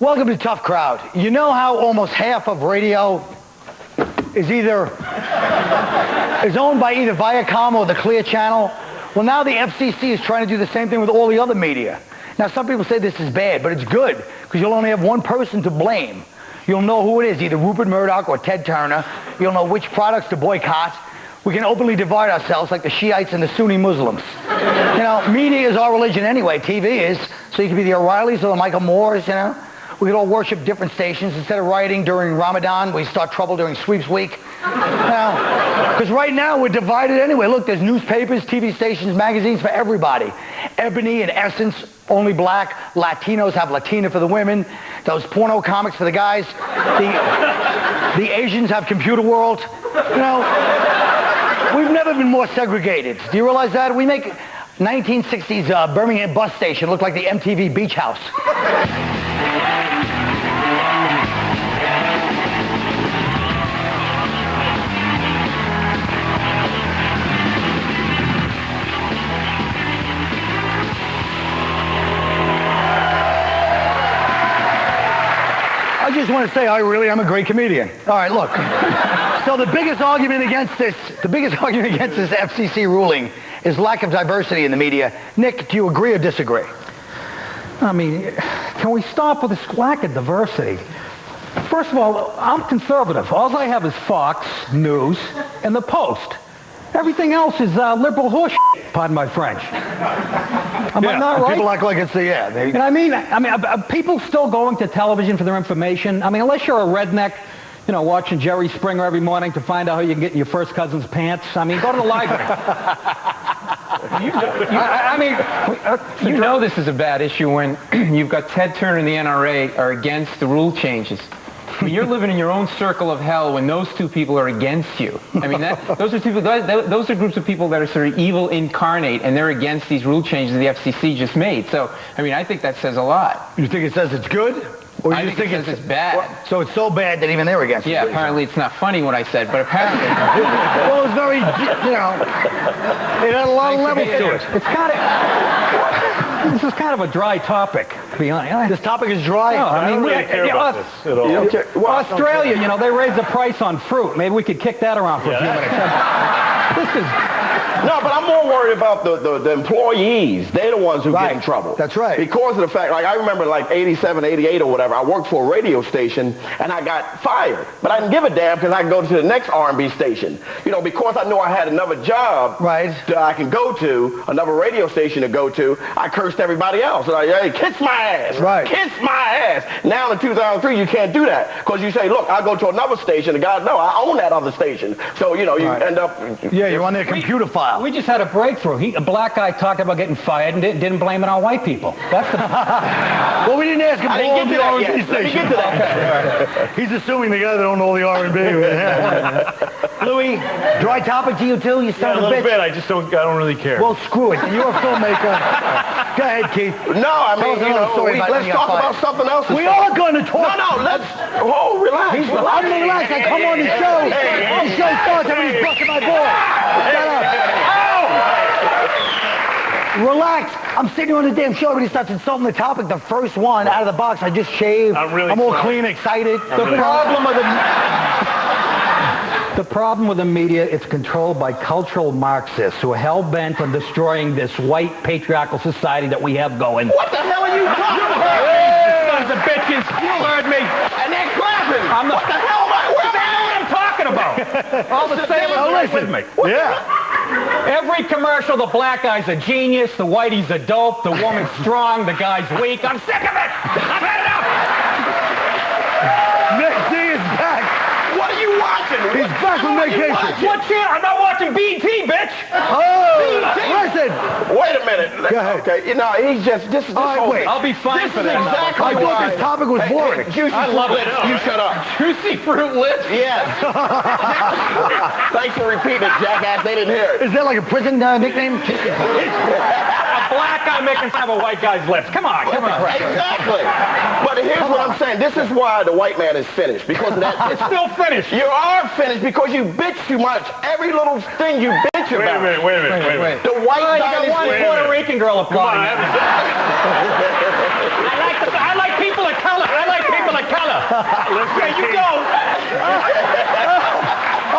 Welcome to Tough Crowd. You know how almost half of radio is owned by either Viacom or the Clear Channel? Well, now the FCC is trying to do the same thing with all the other media. Now, some people say this is bad, but it's good, because you'll only have one person to blame. You'll know who it is, either Rupert Murdoch or Ted Turner. You'll know which products to boycott. We can openly divide ourselves like the Shiites and the Sunni Muslims. You know, media is our religion anyway. TV is. So you can be the O'Reillys or the Michael Moores, you know. We could all worship different stations. Instead of rioting during Ramadan, we start trouble during Sweeps Week. Because right now we're divided anyway. Look, there's newspapers, TV stations, magazines for everybody. Ebony and Essence, only black. Latinos have Latina for the women. Those porno comics for the guys. The Asians have Computer World. You know, we've never been more segregated. Do you realize that? We make 1960s Birmingham bus station look like the MTV Beach House. I just want to say I really am a great comedian. All right, look. So the biggest argument against this FCC ruling is lack of diversity in the media. Nick, do you agree or disagree? I mean, can we stop with this lack of diversity? First of all, I'm conservative. All I have is Fox News and the Post. Everything else is liberal horse. Pardon my French. Am I not right? People act like it's the And I mean, are people still going to television for their information? I mean, unless you're a redneck, you know, watching Jerry Springer every morning to find out how you can get in your first cousin's pants. I mean, go to the library. You know this is a bad issue when you've got Ted Turner and the NRA are against the rule changes. I mean, you're living in your own circle of hell when those two people are against you. I mean, those are groups of people that are sort of evil incarnate, and they're against these rule changes the FCC just made. So, I mean, I think that says a lot. You think it says it's good? Or I think it says it's bad. Well, so it's so bad that even they're against it. Yeah, apparently it's not funny what I said, but apparently... Well, it's very, you know, it had a lot of levels to it. It's kind of... This is kind of a dry topic, to be honest. This topic is dry? No, I don't really care about this at all. Well, Australia, you know, they raised the price on fruit. Maybe we could kick that around for a few minutes. This is... No, but I'm more worried about the employees. They're the ones who get in trouble. That's right. Because of the fact, like I remember like 87, 88 or whatever, I worked for a radio station and I got fired. But I didn't give a damn because I could go to the next R&B station. You know, because I knew I had another job that I can go to, another radio station to go to, I cursed everybody else. Like, hey, kiss my ass. Right. Kiss my ass. Now in 2003, you can't do that. Because you say, look, I'll go to another station. And God, no, I own that other station. So, you know, you end up... Yeah, you're on their computer file. We just had a breakthrough. A black guy talked about getting fired and didn't blame it on white people. That's the... Well, we didn't ask him. I didn't get to that yet. Let me get to that. Okay. He's assuming the guy that owned all the R&B. Louis, dry topic to you too? You son of a bitch. A little bit. I don't really care. Well, screw it. You're a filmmaker. Go ahead, Keith. No, I mean, you know, let's talk about something else. We are going to talk. No, let's... Oh, relax. I'm relaxed. I come on the show. The show starts. Everybody's busting my balls. Shut up. Relax. I'm sitting on the damn show. Everybody starts insulting the topic. The first one out of the box. I just shaved. I'm all clean, excited. The problem with the media, it's controlled by cultural Marxists who are hell-bent on destroying this white patriarchal society that we have going. What the hell are you talking about? You sons of bitches! You heard me! And they're clapping! What the hell am I... What the hell am I talking about? All the sailors are with me. Yeah. Every commercial, the black guy's a genius, the whitey's a dope, the woman's strong, the guy's weak. I'm sick of it! I've had enough! Nick D is back. What are you watching? He's back from vacation. What channel? I'm not watching BT, bitch! Listen. Wait a minute. Go ahead. Okay, you know, he's just... This is wait. I'll be fine for that. Exactly I thought this topic was boring. I love it. You shut up. Juicy Fruit Lips? Yes. Thanks for repeating it, jackass. They didn't hear it. Is that like a prison nickname? A black guy making fun of a white guy's lips. Come on. Exactly. But here's what I'm saying. This is why the white man is finished. Because of that. It's still finished. You are finished because you bitch too much. Every little thing you bitch about. Wait a minute. The white You guy got one Puerto Rican girl applauding. I like people of color. I like There you go.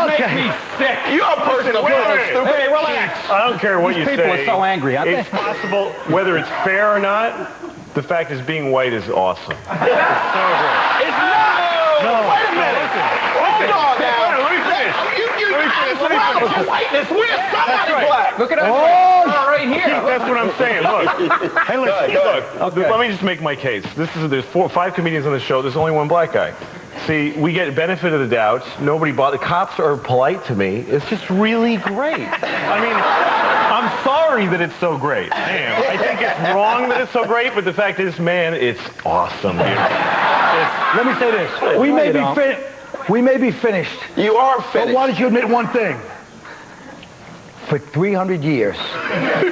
Okay. Make me sick. You're a person of stupid. Hey, relax. I don't care what you say. People are so angry, aren't It's possible, whether it's fair or not, the fact is being white is awesome. It's so great. It's not. No. Wait a minute. Hold on now. Let me finish. You whiteness. We're somebody black. Look at us right here. That's what I'm saying. Look. Hey, Look. Let me just make my case. There's 4 or 5 comedians on the show. There's only one black guy. See, we get benefit of the doubt. Nobody the cops are polite to me. It's just really great. I mean, I'm sorry that it's so great. Damn. I think it's wrong that it's so great, but the fact is, man, it's awesome, dude. Let me say this. We may be finished. You are But finished. why don't you admit one thing? For 300 years,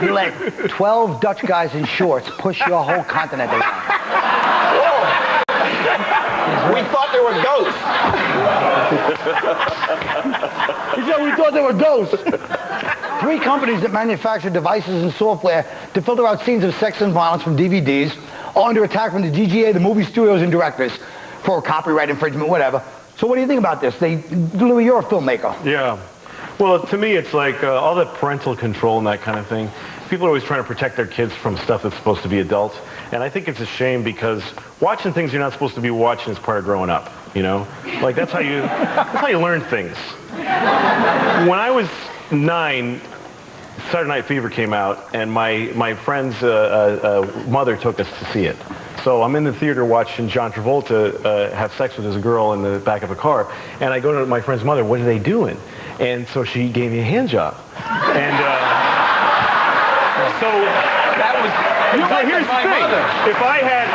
you let 12 Dutch guys in shorts push your whole continent around. We thought they were ghosts. He said we thought they were ghosts. 3 companies that manufacture devices and software to filter out scenes of sex and violence from DVDs are under attack from the DGA, the movie studios and directors, for copyright infringement, whatever. So what do you think about this? Louis, you're a filmmaker. Yeah. Well, to me, it's like all that parental control and that kind of thing. People are always trying to protect their kids from stuff that's supposed to be adult. And I think it's a shame because watching things you're not supposed to be watching is part of growing up, you know? Like, that's how you learn things. When I was 9, Saturday Night Fever came out, and my friend's mother took us to see it. So I'm in the theater watching John Travolta have sex with his girl in the back of a car, and I go to my friend's mother, what are they doing? And so she gave me a hand job. And so that was, here's the thing. If I had,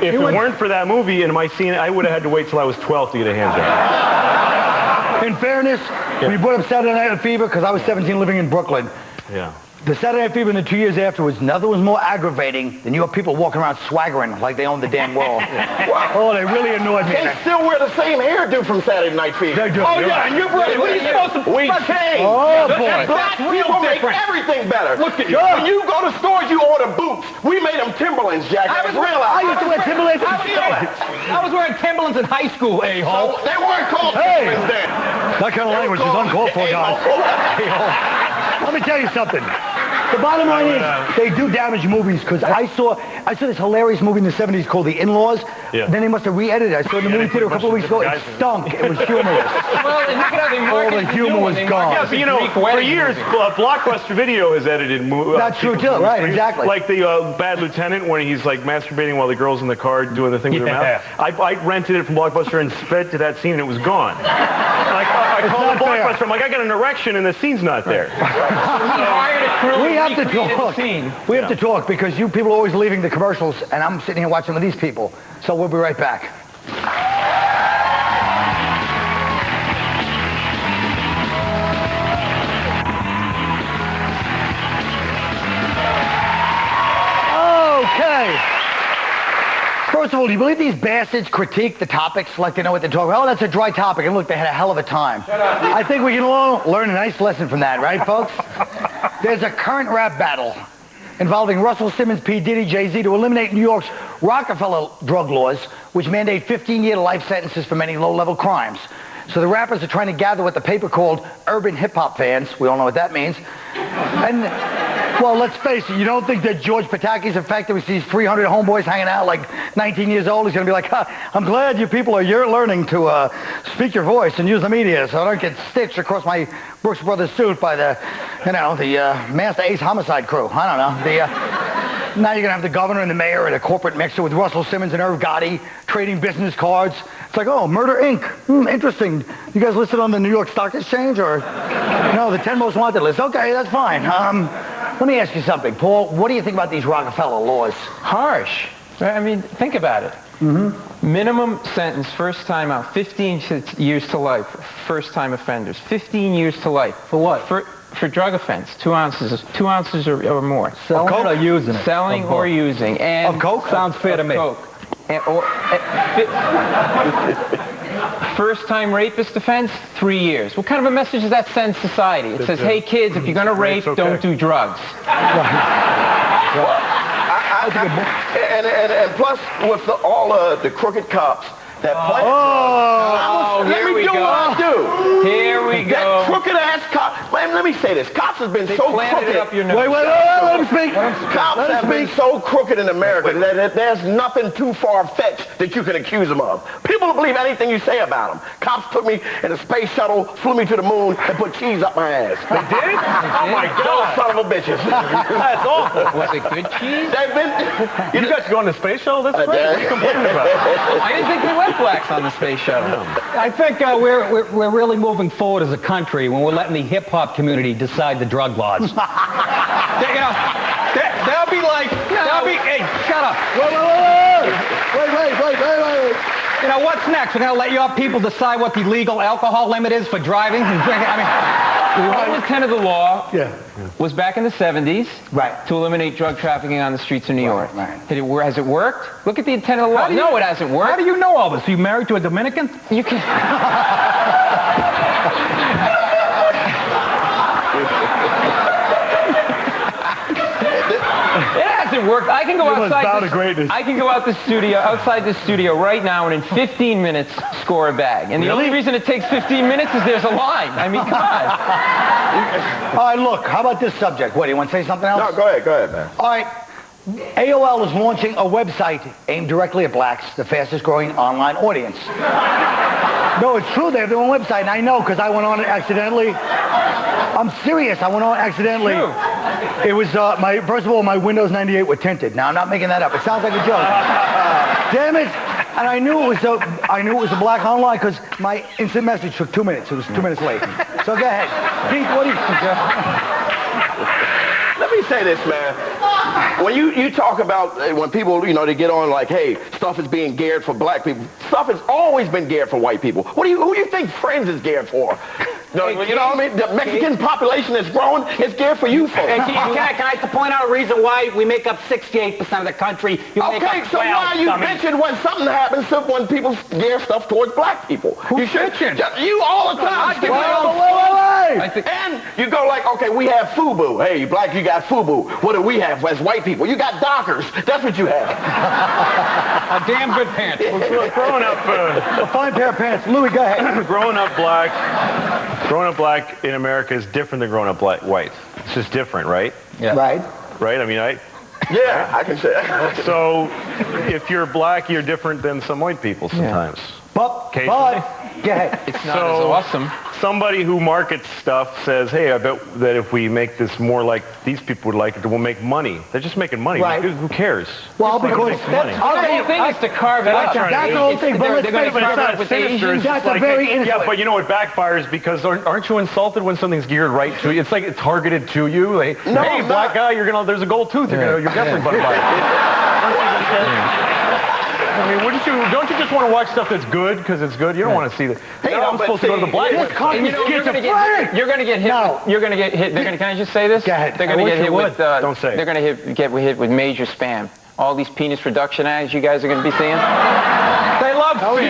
if it weren't for that movie and my scene, I would have had to wait till I was 12 to get a hand job. In fairness, when you brought up Saturday Night Fever, because I was 17 living in Brooklyn, yeah. The Saturday Night Fever in the 2 years afterwards, nothing was more aggravating than your people walking around swaggering like they own the damn world. Oh, they really annoyed me. They still wear the same hairdo from Saturday Night Fever. They do. Oh, yeah, and you're right. What are you supposed to... We changed. Oh, boy. Black people make everything better. Look at you. When you go to stores, you order boots. We made them Timberlands, Jack. I used to wear Timberlands. I was wearing Timberlands in high school, a-hole. So they weren't called Timberlands then. That kind of language is uncalled for, guys. Let me tell you something. The bottom line is, they do damage movies, because I saw this hilarious movie in the 70s called The In-Laws. Yeah. Then they must have re-edited it. I saw it in the movie theater a couple of weeks ago. It stunk. It was humorless. Well, look at how they all the humor was gone. Yeah, but you know, for years, Blockbuster Video has edited movies. That's true, too. Right, exactly. Like the Bad Lieutenant, when he's like masturbating while the girl's in the car doing the thing with her mouth. I rented it from Blockbuster and sped to that scene, and it was gone. I called Blockbuster. I'm like, I got an erection, and the scene's not there. We have to talk. We have to talk because you people are always leaving the commercials, and I'm sitting here watching with these people. So we'll be right back. Okay. First of all, do you believe these bastards critique the topics like they know what they're talking about? Oh, that's a dry topic, and look, they had a hell of a time. I think we can all learn a nice lesson from that, right, folks? There's a current rap battle involving Russell Simmons, P. Diddy, Jay-Z to eliminate New York's Rockefeller drug laws, which mandate 15-year life sentences for many low-level crimes. So the rappers are trying to gather what the paper called urban hip-hop fans. We all know what that means. And, well, let's face it, you don't think that George Pataki's effect that we see 300 homeboys hanging out like 19 years old, he's going to be like, I'm glad you people are learning to speak your voice and use the media so I don't get stitched across my Brooks Brothers suit by the Master Ace Homicide crew. I don't know. Now you're going to have the governor and the mayor at a corporate mixer with Russell Simmons and Irv Gotti trading business cards. It's like, oh, Murder Inc. Interesting. You guys listed on the New York Stock Exchange or? No, the 10 most wanted list. Okay, that's fine. Let me ask you something, Paul. What do you think about these Rockefeller laws? Harsh. I mean, think about it. Mm-hmm. Minimum sentence, first time out, 15 years to life. First time offenders, 15 years to life. For what? For drug offense, 2 ounces or more. Selling or using it? Selling or using. And of coke? Sounds fair to me. Coke. First-time rapist offense, 3 years. What kind of a message does that send society? It says, hey, kids, if you're going to rape, don't do drugs. And plus, with all the crooked cops that plan. Here we go. Let me do what I do. Here we go. That crooked ass cop. Man, let me say this. Cops have been so crooked. Up your nose. Wait, let him speak. Cops have been so crooked in America that there's nothing too far-fetched that you can accuse them of. People don't believe anything you say about them. Cops took me in a space shuttle, flew me to the moon, and put cheese up my ass. They did? Oh my God. Son of a bitches. That's awful. Was it good cheese? They've been... You got to go on the space shuttle? That's great. What are you complaining about? I didn't think there were blacks on the space shuttle. I think we're really moving forward as a country when we're letting the hip-hop community decide the drug laws. They'll be like, hey, shut up. Wait. You know, what's next? We're going to let your people decide what the legal alcohol limit is for driving and drinking? I mean, One intent of the law Yeah. was back in the 70s Right. to eliminate drug trafficking on the streets of New York. Right. Has it worked? Look at the intent of the law. No, it hasn't worked. how do you know all this? Are you married to a Dominican? You can. It hasn't worked. I can go outside the studio right now, and in 15 minutes score a bag. And the only reason it takes 15 minutes is there's a line. I mean, come on. All right, look, how about this subject? What, do you want to say something else? No, go ahead, man. All right. AOL is launching a website aimed directly at blacks, the fastest growing online audience. No, it's true. They have their own website, and I know because I went on it accidentally. I'm serious. I went on accidentally. True. It was, first of all, my Windows 98 were tinted. Now, I'm not making that up. It sounds like a joke. Damn it. And I knew it was a black online because my instant message took 2 minutes. It was 2 minutes late. So go ahead. Pete, what do you think? Let me say this, man. When you talk about when people, they get on like, hey, stuff is being geared for black people. Stuff has always been geared for white people. Who do you think Friends is geared for? You know what I mean? The Mexican population that's growing is geared for you folks. Can I point out a reason why we make up 68% of the country? Okay, so why are you bitching when something happens when people gear stuff towards black people? Who's bitching? You all the time. Wait. And you go like, okay, we have FUBU. Hey, black, you got FUBU. What do we have as white people? You got Dockers. That's what you have. A damn good pants. Growing up, A fine pair of pants. Louis, go ahead. growing up black in America is different than growing up white. It's just different, right? Yeah. Right. Right? I mean, Yeah, I can say that. So if you're black, you're different than some white people sometimes. But, go ahead. It's not as awesome. Somebody who markets stuff says, hey, I bet that if we make this more like these people would like it, we'll make money. They're just making money. Right. Who cares? Well, because money. The whole thing is to carve it up. That's the whole thing. But let's They're going to carve it up with Asians. That's a very innocent. Yeah, but you know it backfires because aren't you insulted when something's geared right to you? It's like it's targeted to you. Like, No, hey, I'm black not. guy, there's a gold tooth. You're definitely gonna buy it. I mean, don't you just want to watch stuff that's good because it's good? You don't want to see that. Hey, I'm supposed to go to the black one. You're going to get hit. No. You're going to get hit. Can I just say this? Go ahead. They're going to get hit with. Don't say it. They're going to get hit with major spam. All these penis reduction ads you guys are going to be seeing. They love spam.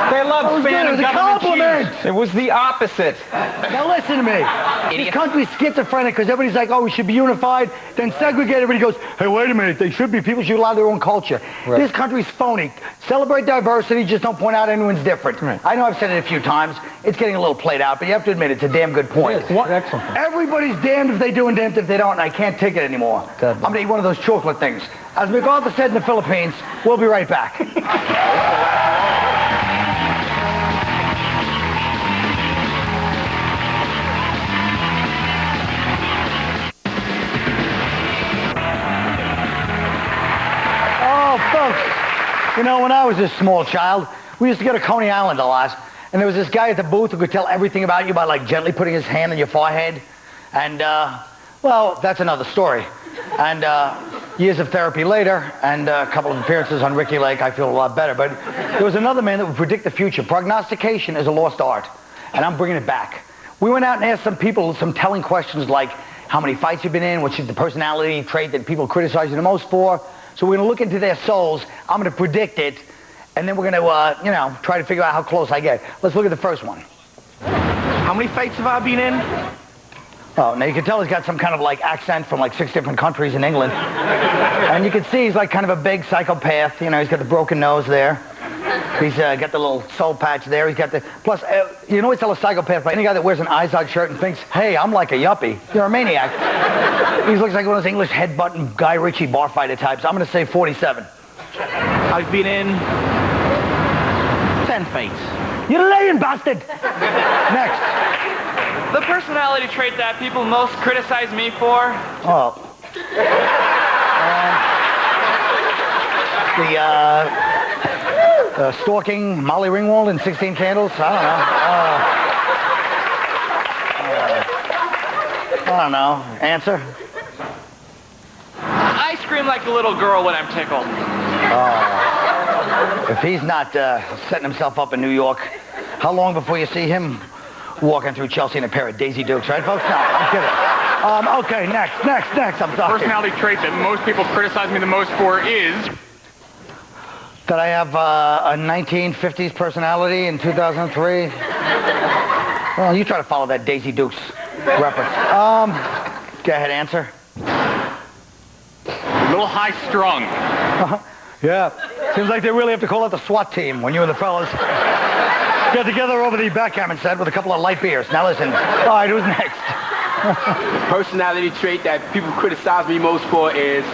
They love spam and government cheese. It was the opposite. Now listen to me. This country's schizophrenic because everybody's like, oh, we should be unified. Then segregate. Everybody goes, hey, wait a minute. People should allow their own culture. Right. This country's phony. Celebrate diversity. Just don't point out anyone's different. Right. I know I've said it a few times. It's getting a little played out, but you have to admit it's a damn good point. Excellent. Everybody's damned if they do and damned if they don't, and I can't take it anymore. I'm going to eat one of those chocolate things. As MacArthur said in the Philippines, we'll be right back. Oh, folks, when I was a small child, we used to go to Coney Island a lot, and there was this guy at the booth who could tell everything about you by, like, gently putting his hand on your forehead. And, well, that's another story. And years of therapy later, and a couple of appearances on Ricky Lake, I feel a lot better. But there was another man that would predict the future. Prognostication is a lost art, and I'm bringing it back. We went out and asked some people some telling questions like how many fights you've been in, what's the personality trait that people criticize you the most for. So we're going to look into their souls. I'm going to predict it, and then we're going to, try to figure out how close I get. Let's look at the first one. How many fights have I been in? Oh, now you can tell he's got some kind of like accent from like 6 different countries in England. And you can see he's like kind of a big psychopath. You know, he's got the broken nose there. He's got the little soul patch there. He's got the... Plus, you know, always tell a psychopath by any guy that wears an Izod shirt and thinks, hey, I'm like a yuppie. You're a maniac. He looks like one of those English head-button Guy Ritchie bar fighter types. I'm going to say 47. I've been in 10 fights. You're lying, bastard! Next. The personality trait that people most criticize me for? Oh. Stalking Molly Ringwald in 16 Candles? I don't know. Answer? I scream like a little girl when I'm tickled. If he's not setting himself up in New York, how long before you see him walking through Chelsea in a pair of Daisy Dukes, right, folks? No, I'm kidding. Okay, next, I'm sorry. Personality trait that most people criticize me the most for is... That I have a 1950s personality in 2003. Well, you try to follow that Daisy Dukes reference. Go ahead, answer. A little high-strung. Yeah. Seems like they really have to call out the SWAT team when you and the fellas get together over the backgammon set with a couple of light beers. Now listen. All right, who's next? Personality trait that people criticize me most for is...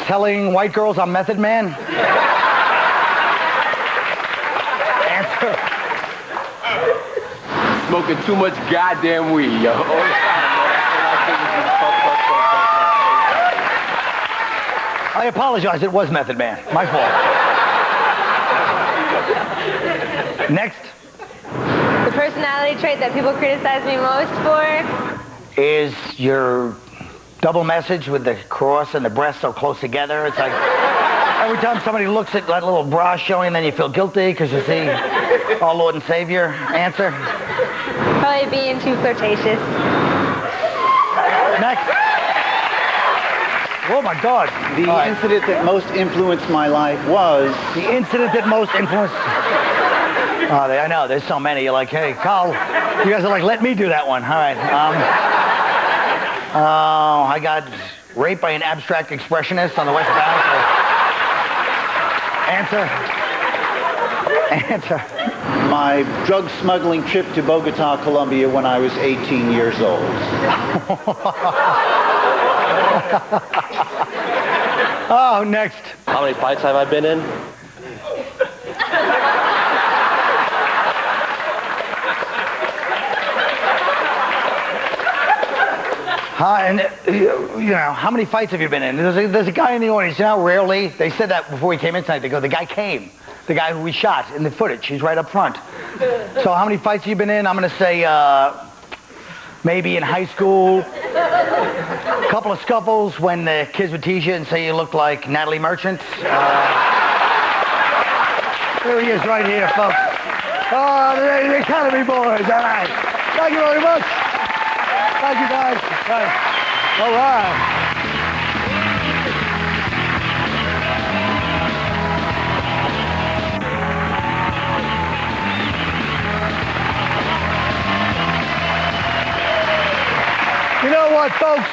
Telling white girls I'm Method Man. Answer. Smoking too much goddamn weed, yo. I apologize, it was Method Man. My fault. Next. The personality trait that people criticize me most for? Is your double message with the cross and the breast so close together. It's like every time somebody looks at that little bra showing, then you feel guilty because you see our Lord and Savior. Answer. Probably being too flirtatious. Next. Oh my God. The incident that most influenced my life was... The incident that most influenced... I know, there's so many. You're like, hey, Carl, you guys are like, let me do that one. All right. I got raped by an abstract expressionist on the West Bank. Answer. My drug smuggling trip to Bogota, Colombia when I was 18 years old. Oh, next. How many fights have I been in? And, you know, how many fights have you been in? There's a guy in the audience, you know, rarely, they said that before he came in tonight, they go, the guy came. The guy who we shot in the footage, he's right up front. So how many fights have you been in? I'm going to say maybe in high school, a couple of scuffles when the kids would tease you and say you looked like Natalie Merchant. There he is right here, folks. Oh, the Academy boys, all right. Thank you very much. Thank you, guys. All right. You know what, folks?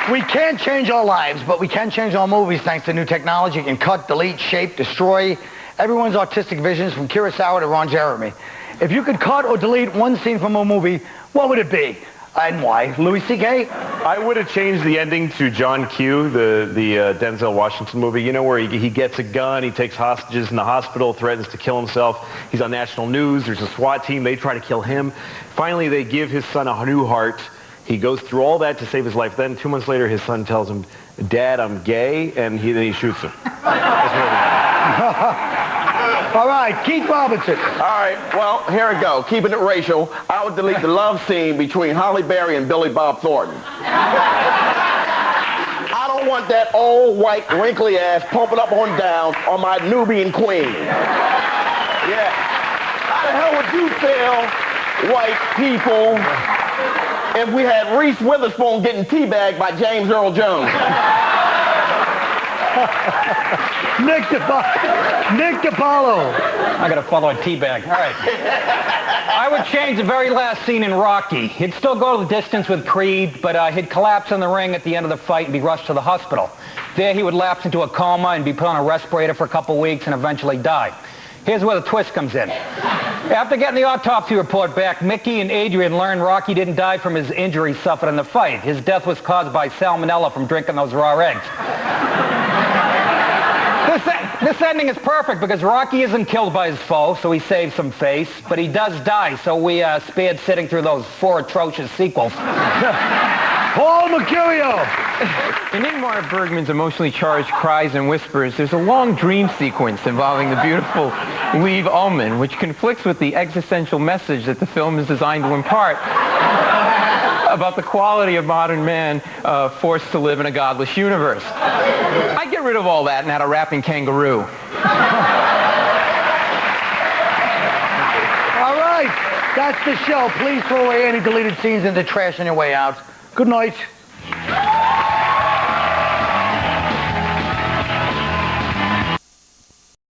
We can't change our lives, but we can change our movies thanks to new technology. You can cut, delete, shape, destroy everyone's artistic visions from Kurosawa to Ron Jeremy. If you could cut or delete one scene from a movie, what would it be? And why? Louis C.K.? I would have changed the ending to John Q, the Denzel Washington movie, you know, where he gets a gun, he takes hostages in the hospital, threatens to kill himself. He's on national news, there's a SWAT team, they try to kill him. Finally, they give his son a new heart. He goes through all that to save his life. Then 2 months later, his son tells him, Dad, I'm gay, and then he shoots him. All right, Keith Robinson. All right, well, here we go. Keeping it racial, I would delete the love scene between Holly Berry and Billy Bob Thornton. I don't want that old, white, wrinkly ass pumping up on down on my Nubian queen. Yeah. How the hell would you feel, white people, if we had Reese Witherspoon getting teabagged by James Earl Jones? Nick DiPaolo. I got to follow a teabag. All right. I would change the very last scene in Rocky. He'd still go the distance with Creed, but he'd collapse in the ring at the end of the fight and be rushed to the hospital. There he would lapse into a coma and be put on a respirator for a couple weeks and eventually die. Here's where the twist comes in. After getting the autopsy report back, Mickey and Adrian learned Rocky didn't die from his injuries suffered in the fight. His death was caused by salmonella from drinking those raw eggs. This ending is perfect because Rocky isn't killed by his foe, so he saves some face, but he does die, so we spared sitting through those 4 atrocious sequels. Paul Mecurio. In Ingmar Bergman's emotionally charged Cries and Whispers, there's a long dream sequence involving the beautiful Liv Ullmann, which conflicts with the existential message that the film is designed to impart about the quality of modern man forced to live in a godless universe. I'd get rid of all that and add a rapping kangaroo. All right, that's the show. Please throw away any deleted scenes in the trash on your way out. Good night.